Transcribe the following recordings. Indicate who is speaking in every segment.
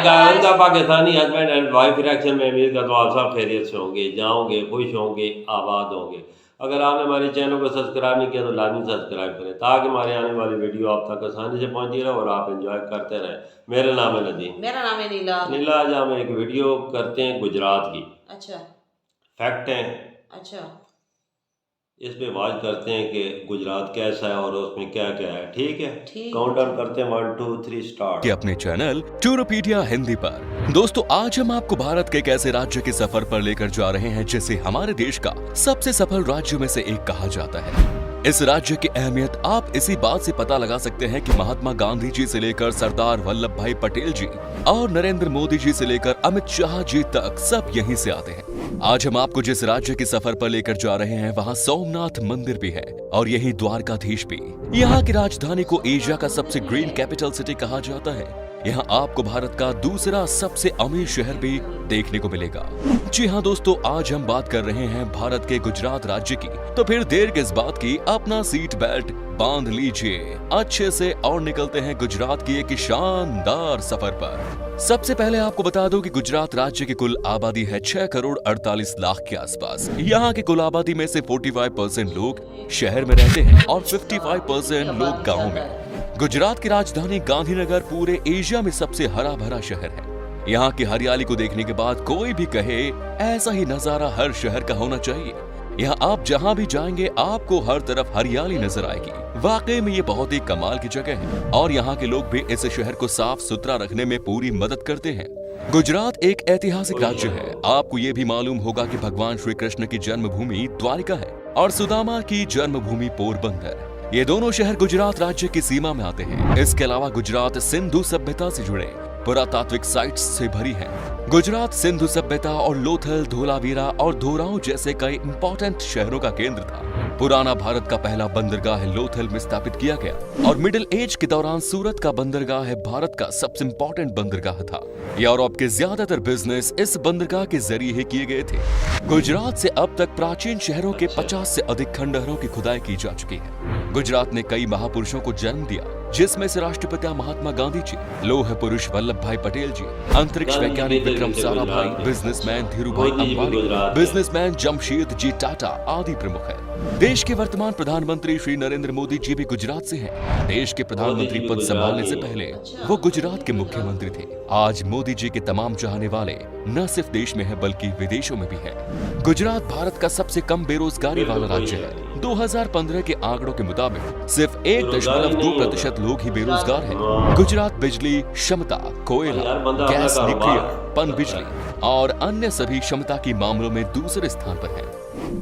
Speaker 1: गायन का Pakistani husband and wife reaction में उम्मीद करता हूँ आप सब खैरियत से होंगे, जाओगे, खुश होंगे, आबाद होंगे। अगर आपने हमारे चैनल को सब्सक्राइब नहीं किया तो लाजमी सब्सक्राइब करें ताकि हमारे आने वाली वीडियो आप तक आसानी से पहुंचती रहे और आप एंजॉय करते रहें। मेरा नाम है नदीम।
Speaker 2: मेरा नाम है नीला।
Speaker 1: नीला, आज हम एक वीडियो करते हैं गुजरात की।
Speaker 2: अच्छा।
Speaker 1: फैक्ट हैं।
Speaker 2: अच्छा।
Speaker 1: इस पे बात करते हैं कि गुजरात कैसा है और उसमें क्या क्या है। ठीक है,
Speaker 2: ठीक।
Speaker 1: काउंट डाउन करते हैं 1 2 3 स्टार्ट।
Speaker 3: कि अपने चैनल टूरोपीडिया हिंदी पर। दोस्तों, आज हम आपको भारत के एक ऐसे राज्य के सफर पर लेकर जा रहे हैं जिसे हमारे देश का सबसे सफल राज्यों में से एक कहा जाता है। इस राज्य की अहमियत आप इसी बात से पता लगा सकते हैं कि महात्मा गांधी जी से लेकर सरदार वल्लभ भाई पटेल जी और नरेंद्र मोदी जी से लेकर अमित शाह जी तक सब यहीं से आते हैं। आज हम आपको जिस राज्य के सफर पर लेकर जा रहे हैं वहाँ सोमनाथ मंदिर भी है और यही द्वारकाधीश भी। यहाँ की राजधानी को एशिया का सबसे ग्रीन कैपिटल सिटी कहा जाता है। यहाँ आपको भारत का दूसरा सबसे अमीर शहर भी देखने को मिलेगा। जी हाँ दोस्तों, आज हम बात कर रहे हैं भारत के गुजरात राज्य की। तो फिर देर किस बात की, अपना सीट बेल्ट बांध लीजिए अच्छे से और निकलते हैं गुजरात की एक शानदार सफर पर। सबसे पहले आपको बता दूं कि गुजरात राज्य की कुल आबादी है 6 करोड़ 48 लाख के आसपास। यहाँ की कुल आबादी में से 45% लोग शहर में रहते हैं और 55% लोग गाँव में। गुजरात की राजधानी गांधीनगर पूरे एशिया में सबसे हरा भरा शहर है। यहाँ की हरियाली को देखने के बाद कोई भी कहे ऐसा ही नजारा हर शहर का होना चाहिए। यहाँ आप जहाँ भी जाएंगे आपको हर तरफ हरियाली नजर आएगी। वाकई में ये बहुत ही कमाल की जगह है और यहाँ के लोग भी इस शहर को साफ सुथरा रखने में पूरी मदद करते हैं। गुजरात एक ऐतिहासिक राज्य है। आपको ये भी मालूम होगा कि भगवान श्री कृष्ण की जन्मभूमि द्वारिका है और सुदामा की जन्मभूमि पोरबंदर। ये दोनों शहर गुजरात राज्य की सीमा में आते हैं। इसके अलावा गुजरात सिंधु सभ्यता से जुड़े पुरातात्विक साइट्स से भरी है। गुजरात सिंधु सभ्यता और लोथल, धोलावीरा और धोराव जैसे कई इंपॉर्टेंट शहरों का केंद्र था। पुराना भारत का पहला बंदरगाह लोथल में स्थापित किया गया और मिडिल एज के दौरान सूरत का बंदरगाह भारत का सबसे इंपॉर्टेंट बंदरगाह था। यूरोप के ज्यादातर बिजनेस इस बंदरगाह के जरिए ही किए गए थे। गुजरात से अब तक प्राचीन शहरों के 50 से अधिक खंडहरों की खुदाई की जा चुकी है। गुजरात ने कई महापुरुषों को जन्म दिया, जिसमें से राष्ट्रपिता महात्मा गांधी जी, लौह पुरुष वल्लभ भाई पटेल जी, अंतरिक्ष वैज्ञानिक विक्रम साराभाई, बिजनेसमैन धीरूभाई अंबानी, बिजनेसमैन जमशेद जी टाटा आदि प्रमुख है। देश के वर्तमान प्रधानमंत्री श्री नरेंद्र मोदी जी भी गुजरात से हैं। देश के प्रधानमंत्री पद संभालने से पहले वो गुजरात के मुख्यमंत्री थे। आज मोदी जी के तमाम चाहने वाले न सिर्फ देश में है बल्कि विदेशों में भी है। गुजरात भारत का सबसे कम बेरोजगारी वाला राज्य है। 2015 के आंकड़ों के मुताबिक सिर्फ 1.2% लोग ही बेरोजगार हैं। गुजरात बिजली क्षमता, कोयला, गैस, न्यूक्लियर, पन बिजली और अन्य सभी क्षमता के मामलों में दूसरे स्थान पर है।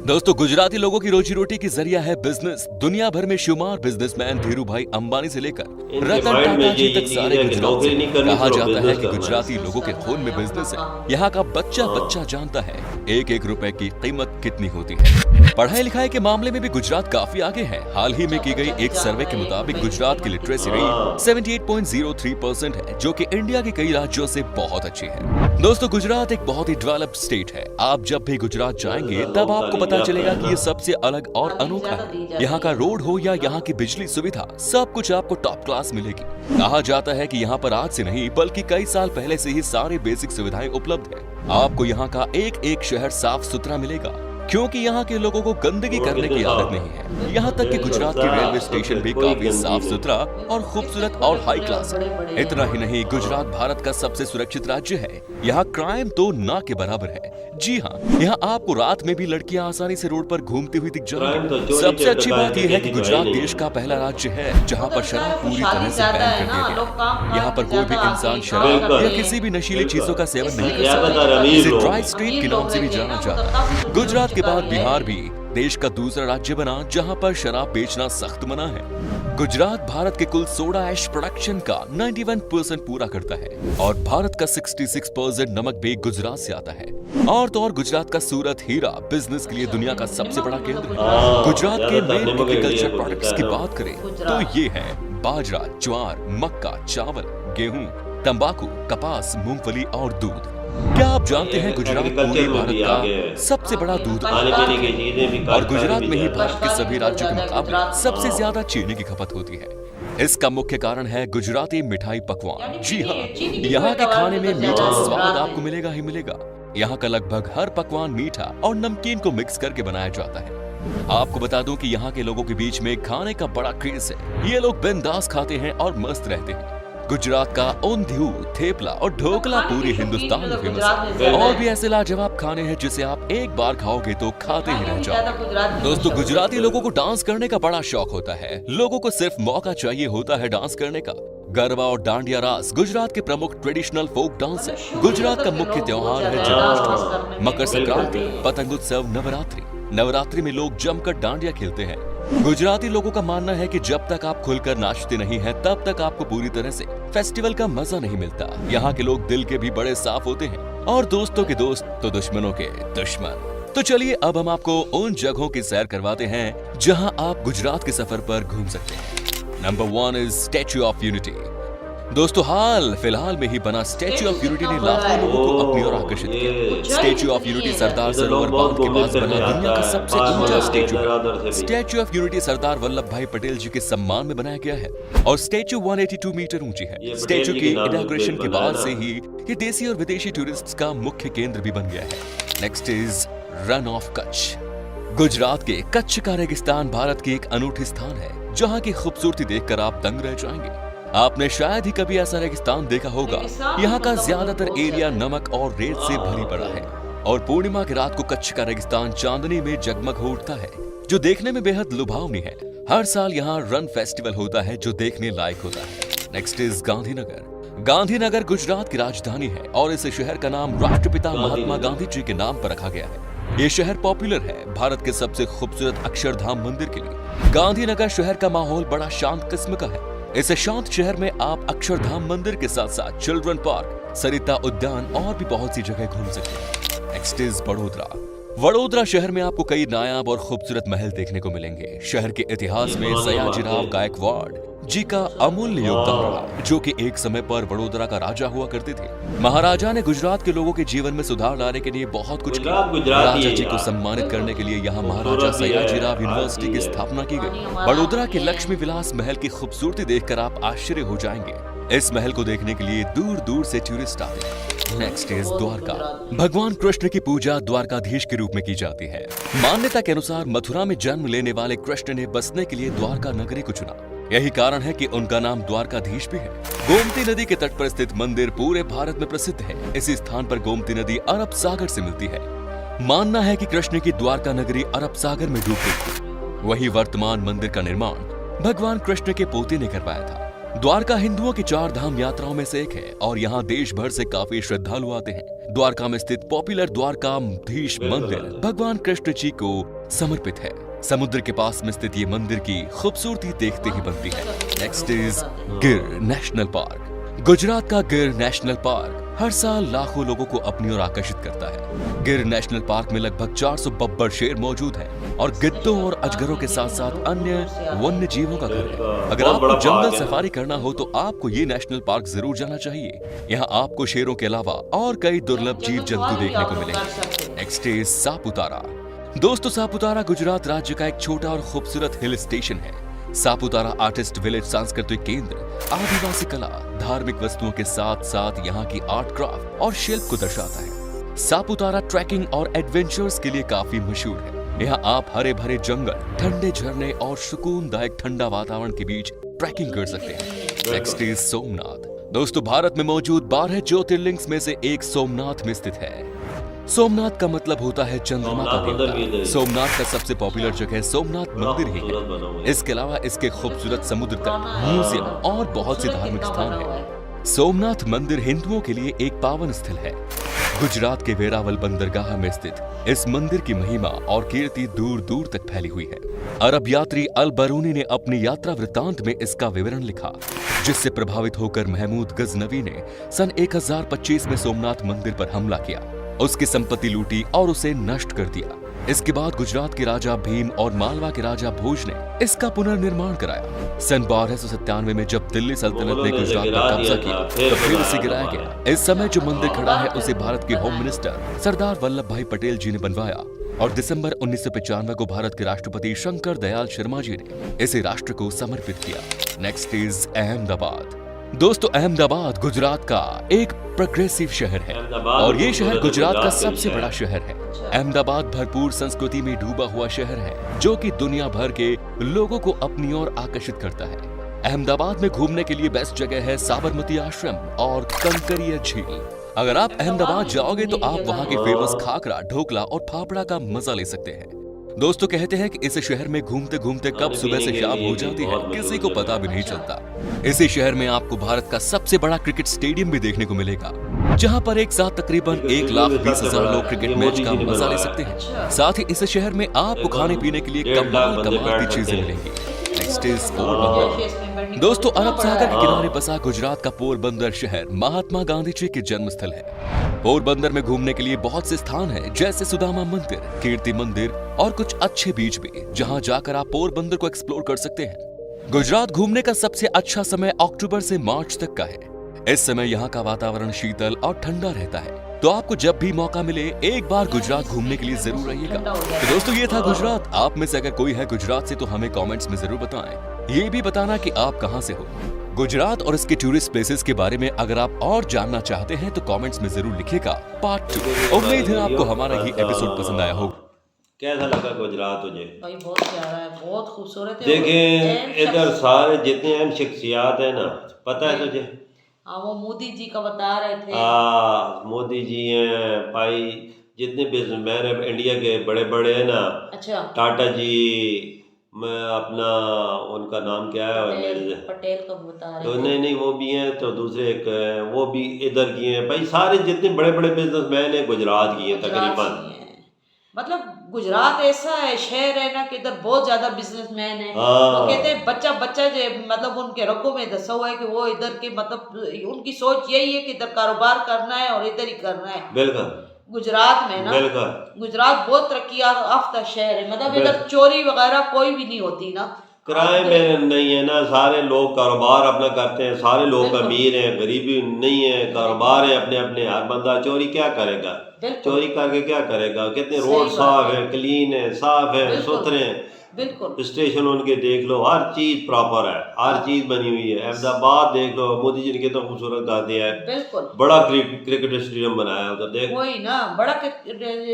Speaker 3: दोस्तों, गुजराती लोगों की रोजी रोटी की जरिया है बिजनेस। दुनिया भर में शुमार बिजनेसमैन धीरूभाई अंबानी से लेकर रतन टाटा जी तक सारे गुजरात से। कहा जाता है कि गुजराती लोगों के खून में बिजनेस है। यहाँ का बच्चा बच्चा जानता है एक एक रुपए की कीमत कितनी होती है। पढ़ाई लिखाई के मामले में भी गुजरात काफी आगे है। हाल ही में की गई एक सर्वे के मुताबिक गुजरात की लिटरेसी रेट 78.03% है, जो कि इंडिया के कई राज्यों से बहुत अच्छी है। दोस्तों, गुजरात एक बहुत ही डेवलप्ड स्टेट है। आप जब भी गुजरात जाएंगे तब आपको पता चलेगा कि ये सबसे अलग और अनोखा है। यहाँ का रोड हो या यहाँ की बिजली सुविधा, सब कुछ आपको टॉप क्लास मिलेगी। कहा जाता है कि यहाँ पर आज से नहीं बल्कि कई साल पहले से ही सारे बेसिक सुविधाएं उपलब्ध है। आपको यहाँ का एक एक शहर साफ सुथरा मिलेगा क्योंकि यहाँ के लोगों को गंदगी करने की आदत नहीं है। यहाँ तक कि गुजरात के रेलवे स्टेशन भी काफी साफ सुथरा और खूबसूरत और हाई क्लास है। इतना ही नहीं, गुजरात भारत का सबसे सुरक्षित राज्य है। यहाँ क्राइम तो ना के बराबर है। जी हाँ, यहाँ आपको रात में भी लड़कियाँ आसानी से रोड पर घूमती हुई दिख जाएंगी। सबसे अच्छी बात यह है कि गुजरात देश का पहला राज्य है जहाँ पर शराब पूरी तरह से बैन कर दिया गया। यहाँ पर कोई भी इंसान शराब या किसी भी नशीली चीजों का सेवन नहीं कर सकता। इसे ड्राई स्ट्रीट के नाम से भी जाना जाता है। गुजरात के बाद बिहार भी देश का दूसरा राज्य बना जहां पर शराब बेचना सख्त मना है। गुजरात भारत के कुल सोडा ऐश प्रोडक्शन का 91% पूरा करता है और भारत का 66% नमक भी गुजरात से आता है। और तो और गुजरात का सूरत हीरा बिजनेस के लिए दुनिया का सबसे बड़ा केंद्र है। गुजरात के मेन एग्रीकल्चर प्रोडक्ट्स की बात करें तो ये है बाजरा, ज्वार, मक्का, चावल, गेहूं, तंबाकू, कपास, मूंगफली और दूध। क्या आप जानते हैं गुजरात पूरे भारत का सबसे बड़ा दूध उत्पादक है और गुजरात में ही भारत के सभी राज्यों के मुकाबले सबसे ज्यादा चीनी की खपत होती है। इसका मुख्य कारण है गुजराती मिठाई पकवान।
Speaker 2: यानी
Speaker 3: जी हाँ,
Speaker 2: चीनी की
Speaker 3: यहाँ के
Speaker 2: पैदावार
Speaker 3: खाने में
Speaker 2: तो
Speaker 3: मीठा
Speaker 2: ज्यादा
Speaker 3: स्वाद
Speaker 2: गुजरात
Speaker 3: आपको
Speaker 2: में।
Speaker 3: मिलेगा ही मिलेगा। यहाँ का लगभग हर पकवान मीठा और नमकीन को मिक्स करके बनाया जाता है। आपको बता दूं कि यहाँ के लोगों के बीच में खाने का बड़ा क्रेज है। ये लोग बिंदास खाते हैं और मस्त रहते हैं। गुजरात का ऊंधियू, थेपला और ढोकला पूरे हिंदुस्तान में फेमस है। और भी ऐसे लाजवाब खाने हैं जिसे आप एक बार खाओगे तो खाते ही रह जाओगे। दोस्तों, गुजराती लोगों को डांस करने का बड़ा शौक होता है। लोगों को सिर्फ मौका चाहिए होता है डांस करने का। गरबा और डांडिया रास गुजरात के प्रमुख ट्रेडिशनल फोक डांस है। गुजरात का मुख्य त्योहार है जन्माष्टमी, मकर संक्रांति, पतंग उत्सव, नवरात्रि। नवरात्रि में लोग जमकर डांडिया खेलते हैं। गुजराती लोगों का मानना है कि जब तक आप खुलकर नाचते नहीं हैं, तब तक आपको पूरी तरह से फेस्टिवल का मजा नहीं मिलता। यहाँ के लोग दिल के भी बड़े साफ होते हैं और दोस्तों के दोस्त तो दुश्मनों के दुश्मन। तो चलिए अब हम आपको उन जगहों की सैर करवाते हैं जहाँ आप गुजरात के सफर पर घूम सकते हैं। Number 1 is statue of unity. दोस्तों, हाल फिलहाल में ही बना स्टैच्यू ऑफ यूनिटी ने लाखों लोगों को अपनी ओर आकर्षित किया। Statue of unity Sardar Sarovar बांध के पास बना दुनिया का सबसे ऊंचा स्टैच्यू है। Statue of unity Sardar Vallabh भाई पटेल जी के सम्मान में बनाया गया है और स्टैच्यू 182 मीटर ऊंची है। स्टैच्यू की इनॉग्रेशन के बाद से ही ये देसी और विदेशी टूरिस्ट का मुख्य केंद्र भी बन गया है। Next is run of Kutch. Gujarat के कच्छ का रेगिस्तान भारत की एक अनूठी स्थान है जहाँ की खूबसूरती देखकर आप दंग रह जाएंगे। आपने शायद ही कभी ऐसा रेगिस्तान देखा होगा। यहाँ का ज्यादातर एरिया नमक और रेत से भरी पड़ा है और पूर्णिमा की रात को कच्छ का रेगिस्तान चांदनी में जगमग हो उठता है, जो देखने में बेहद लुभावनी है। हर साल यहाँ रन फेस्टिवल होता है जो देखने लायक होता है। Next is Gandhinagar. गांधीनगर गुजरात की राजधानी है और इस शहर का नाम राष्ट्रपिता महात्मा गांधी जी के नाम पर रखा गया है। ये शहर पॉपुलर है भारत के सबसे खूबसूरत अक्षरधाम मंदिर के लिए। गांधीनगर शहर का माहौल बड़ा शांत किस्म का है। इस शांत शहर में आप अक्षरधाम मंदिर के साथ साथ चिल्ड्रन पार्क, सरिता उद्यान और भी बहुत सी जगह घूम सकते हैं। Next is Vadodara. वडोदरा शहर में आपको कई नायाब और खूबसूरत महल देखने को मिलेंगे। शहर के इतिहास में सयाजीराव गायकवाड़ जी का अमूल्य योगदान रहा, जो कि एक समय पर वडोदरा का राजा हुआ करते थे। महाराजा ने गुजरात के लोगों के जीवन में सुधार लाने के लिए बहुत कुछ किया। राजा जी को सम्मानित करने के लिए यहाँ महाराजा सयाजीराव यूनिवर्सिटी की स्थापना की गई। वडोदरा के लक्ष्मी विलास महल की खूबसूरती देखकर आप आश्चर्य हो जाएंगे। इस महल को देखने के लिए दूर दूर से टूरिस्ट आते हैं। Next is Dwarka. भगवान कृष्ण की पूजा द्वारकाधीश के रूप में की जाती है। मान्यता के अनुसार मथुरा में जन्म लेने वाले कृष्ण ने बसने के लिए द्वारका नगरी को चुना। यही कारण है कि उनका नाम द्वारकाधीश भी है। गोमती नदी के तट पर स्थित मंदिर पूरे भारत में प्रसिद्ध है। इसी स्थान पर गोमती नदी अरब सागर से मिलती है। मानना है कि कृष्ण की द्वारका नगरी अरब सागर में डूब गई थी। वही वर्तमान मंदिर का निर्माण भगवान कृष्ण के पोते ने करवाया था। द्वारका हिंदुओं की 4 धाम यात्राओं में से एक है और यहाँ देश भर से काफी श्रद्धालु आते हैं। द्वारका में स्थित पॉपुलर द्वारकाधीश मंदिर भगवान कृष्ण जी को समर्पित है। समुद्र के पास में स्थित ये मंदिर की खूबसूरती देखते ही बनती है। नेक्स्ट इज गिर नेशनल पार्क। गुजरात का गिर नेशनल पार्क हर साल लाखों लोगों को अपनी ओर आकर्षित करता है। गिर नेशनल पार्क में लगभग 400 बब्बर शेर मौजूद हैं और गिद्धों और अजगरों के साथ साथ अन्य वन्य जीवों का घर है। अगर आपको जंगल सफारी करना हो तो आपको ये नेशनल पार्क जरूर जाना चाहिए। यहाँ आपको शेरों के अलावा और कई दुर्लभ जीव जंतु देखने को मिलेंगे। Next is Saputara. दोस्तों, सापुतारा गुजरात राज्य का एक छोटा और खूबसूरत हिल स्टेशन है। सापुतारा आर्टिस्ट विलेज सांस्कृतिक केंद्र आदिवासी कला, धार्मिक वस्तुओं के साथ साथ यहाँ की आर्ट क्राफ्ट और शिल्प को दर्शाता है। सापुतारा ट्रैकिंग और एडवेंचर्स के लिए काफी मशहूर है। यहाँ आप हरे भरे जंगल, ठंडे झरने और सुकूनदायक ठंडा वातावरण के बीच ट्रैकिंग कर सकते हैं। Next is Somnath. दोस्तों, भारत में मौजूद 12 ज्योतिर्लिंग्स में से एक सोमनाथ में स्थित है। सोमनाथ का मतलब होता है चंद्रमा का देवता। सोमनाथ का सबसे पॉपुलर जगह सोमनाथ मंदिर ही है। इसके अलावा इसके खूबसूरत समुद्र तट, म्यूजियम और बहुत से धार्मिक स्थान हैं। सोमनाथ मंदिर हिंदुओं के लिए एक पावन स्थल है। गुजरात के वेरावल बंदरगाह में स्थित इस मंदिर की महिमा और कीर्ति दूर दूर तक फैली हुई है। अरब यात्री अल बरूनी ने अपनी यात्रा वृत्तांत में इसका विवरण लिखा, जिससे प्रभावित होकर महमूद गजनवी ने सन 1025 में सोमनाथ मंदिर पर हमला किया, उसकी संपत्ति लूटी और उसे नष्ट कर दिया। इसके बाद गुजरात के राजा भीम और मालवा के राजा भोज ने इसका पुनर्निर्माण कराया। सन 1297 में जब दिल्ली सल्तनत ने गुजरात पर कब्जा किया तो फिर इसे गिराया गया। इस समय जो मंदिर खड़ा है उसे भारत के होम मिनिस्टर सरदार वल्लभ भाई पटेल जी ने बनवाया और दिसंबर 1995 को भारत के राष्ट्रपति शंकर दयाल शर्मा जी ने इसे राष्ट्र को समर्पित किया। Next is Ahmedabad. दोस्तों, अहमदाबाद गुजरात का एक प्रोग्रेसिव शहर है और ये शहर गुजरात का सबसे बड़ा शहर है। अहमदाबाद भरपूर संस्कृति में डूबा हुआ शहर है जो कि दुनिया भर के लोगों को अपनी ओर आकर्षित करता है। अहमदाबाद में घूमने के लिए बेस्ट जगह है साबरमती आश्रम और कंकरिया झील। अगर आप अहमदाबाद जाओगे तो आप वहाँ के फेमस खाकरा, ढोकला और फाफड़ा का मजा ले सकते हैं। दोस्तों, कहते हैं कि इस शहर में घूमते घूमते कब सुबह से शाम हो जाती है किसी को पता भी नहीं चलता। इसी शहर में आपको भारत का सबसे बड़ा क्रिकेट स्टेडियम भी देखने को मिलेगा, जहां पर एक साथ तकरीबन 1,20,000 लोग क्रिकेट मैच का मजा ले सकते हैं। साथ ही इस शहर में आपको खाने पीने के लिए कमाल कमाल की चीजें मिलेंगी। Next is Porbandar. दोस्तों, अरब सागर के किनारे बसा गुजरात का पोरबंदर शहर महात्मा गांधी जी के जन्म स्थल है। पोरबंदर में घूमने के लिए बहुत से स्थान हैं, जैसे सुदामा मंदिर, कीर्ति मंदिर और कुछ अच्छे बीच भी, जहां जाकर आप पोरबंदर को एक्सप्लोर कर सकते हैं। गुजरात घूमने का सबसे अच्छा समय अक्टूबर से मार्च तक का है। इस समय यहाँ का वातावरण शीतल और ठंडा रहता है, तो आपको जब भी मौका मिले एक बार गुजरात घूमने के लिए जरूर आइएगा। तो दोस्तों, ये था गुजरात। आप में से अगर कोई है गुजरात से तो हमें कमेंट्स में जरूर बताएं। ये भी बताना कि आप कहां से हो। गुजरात और इसके टूरिस्ट प्लेसेस के बारे में अगर आप और जानना चाहते हैं तो कमेंट्स में जरूर लिखिएगा पार्ट 2। उम्मीद है आपको हमारा ये एपिसोड पसंद आया होगा।
Speaker 1: कैसा लगा गुजरात तुझे?
Speaker 2: भाई बहुत प्यारा है, बहुत खूबसूरत है।
Speaker 1: देखें, इधर सारे जितने अहम शख्सियात है ना, पता है तुझे?
Speaker 2: हाँ, वो मोदी जी का बता रहे थे।
Speaker 1: मोदी जी हैं भाई, जितने बिजनेसमैन है इंडिया के बड़े बड़े हैं ना।
Speaker 2: अच्छा।
Speaker 1: टाटा जी, मैं अपना उनका नाम क्या है,
Speaker 2: पटेल का बता रहे
Speaker 1: तो
Speaker 2: थे।
Speaker 1: नहीं वो भी हैं, तो दूसरे एक वो भी इधर की हैं भाई। सारे जितने बड़े बड़े बिजनेसमैन हैं गुजरात की हैं तकरीबन।
Speaker 2: मतलब गुजरात ऐसा है शहर है ना कि इधर बहुत ज्यादा बिजनेसमैन है।
Speaker 1: हाँ।
Speaker 2: वो कहते हैं बच्चा बच्चा जो मतलब उनके रगों में धसा हुआ है कि वो इधर के मतलब उनकी सोच यही है कि इधर कारोबार करना है और इधर ही करना है।
Speaker 1: बिल्कुल।
Speaker 2: गुजरात में ना, गुजरात बहुत तरक्की याफ्ता शहर है। मतलब इधर चोरी वगैरह कोई भी नहीं होती ना,
Speaker 1: क्राइम में नहीं है ना। सारे लोग कारोबार अपना करते हैं, सारे लोग अमीर हैं, गरीबी नहीं है, कारोबार है अपने अपने। हर बंदा चोरी क्या करेगा, चोरी करके क्या करेगा? कितने रोड साफ है, क्लीन है, साफ है, सुथरे हैं।
Speaker 2: बिल्कुल।
Speaker 1: स्टेशन उनके देख लो, हर चीज प्रॉपर है, हर चीज बनी हुई है। अहमदाबाद देख लो, मोदी जी ने कितना खूबसूरत कर दिया है।
Speaker 2: बिल्कुल।
Speaker 1: बड़ा क्रिकेट स्टेडियम बनाया है उधर, देख।
Speaker 2: वही ना, बड़ा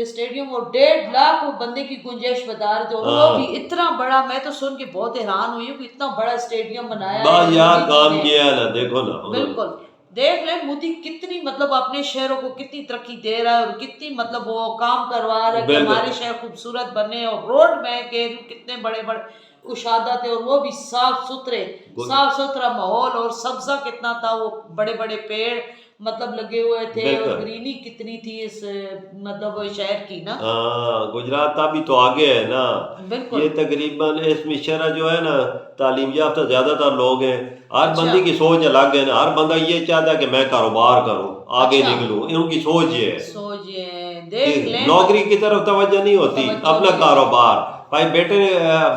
Speaker 2: स्टेडियम और 1.5 लाख बंदे की गुंजाइश बता रहे थे, और वो भी इतना बड़ा। मैं तो सुन के बहुत हैरान हुई हूँ कि इतना बड़ा स्टेडियम बनाया है
Speaker 1: यार, काम किया है ना, देखो ना।
Speaker 2: बिल्कुल। देख ले मोदी कितनी मतलब अपने शहरों को कितनी तरक्की दे रहा है और कितनी मतलब वो काम करवा रहा है कि हमारे शहर खूबसूरत बने। और रोड में के कितने बड़े बड़े कुशादा थे और वो भी साफ सुथरा माहौल, और सब्जा कितना था, वो बड़े बड़े पेड़ मतलब लगे हुए थे और ग्रीनी कितनी थी इस मतलब शहर की ना।
Speaker 1: गुजरात अभी तो आगे है ना।
Speaker 2: बिल्कुल।
Speaker 1: ये तकरीबन इसमें शहर जो है ना, तालीम याफ्ता ज्यादातर लोग हैं। हर बंदे की सोच अलग है ना। हर बंदा ये चाहता है कि मैं कारोबार करूं, आगे निकलूं। उनकी सोच ये है।
Speaker 2: देख ले,
Speaker 1: नौकरी की तरफ तवज्जो नहीं होती, अपना कारोबार। भाई बेटे ने,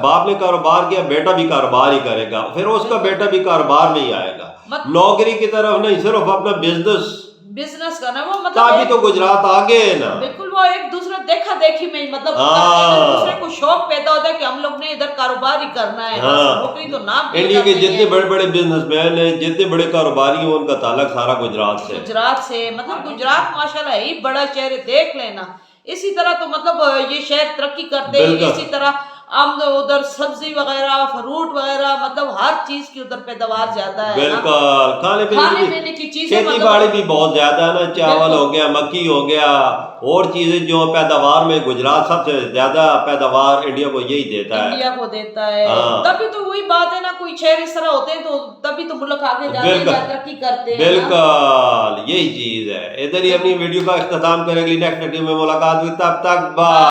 Speaker 1: बाप ने कारोबार किया, बेटा भी कारोबार ही करेगा, फिर उसका बेटा भी कारोबार में ही आएगा। नौकरी की तरफ नहीं, सिर्फ अपना बिजनेस
Speaker 2: करना। वो मतलब
Speaker 1: तभी तो गुजरात आगे है ना।
Speaker 2: बिल्कुल। वो एक दूसरे देखा देखी में मतलब एक दूसरे को शौक पैदा होता है कि हम लोग ने इधर कारोबार ही करना है। नौकरी तो नाम।
Speaker 1: इंडिया के जितने बड़े बड़े बिजनेसमैन हैं, जितने बड़े कारोबारी हैं, उनका ताल्लुक सारा गुजरात से। मतलब गुजरात माशाल्लाह ही बड़ा शहर है, देख लेना। इसी तरह तो मतलब ये शहर तरक्की करते हैं। इसी तरह उधर सब्जी वगैरह, फ्रूट वगैरह, मतलब हर चीज की उधर पैदावार ज्यादा है। बिल्कुल। खाने पीने की चीजें, खेती बाड़ी भी बहुत ज्यादा है ना। चावल हो गया, मक्की हो गया, और चीजें जो पैदावार में गुजरात सबसे ज्यादा पैदावार इंडिया को यही देता है। तभी तो वही बात है ना, कोई शहर इस तरह होते हैं तो तभी तो मुल्क आगे जाते हैं, तरक्की करते हैं। बिल्कुल, यही चीज है। इधर ही अपनी वीडियो का इख्तिताम करेंगे। नेक्स्ट वीडियो में मुलाकात हुई, तब तक बाय।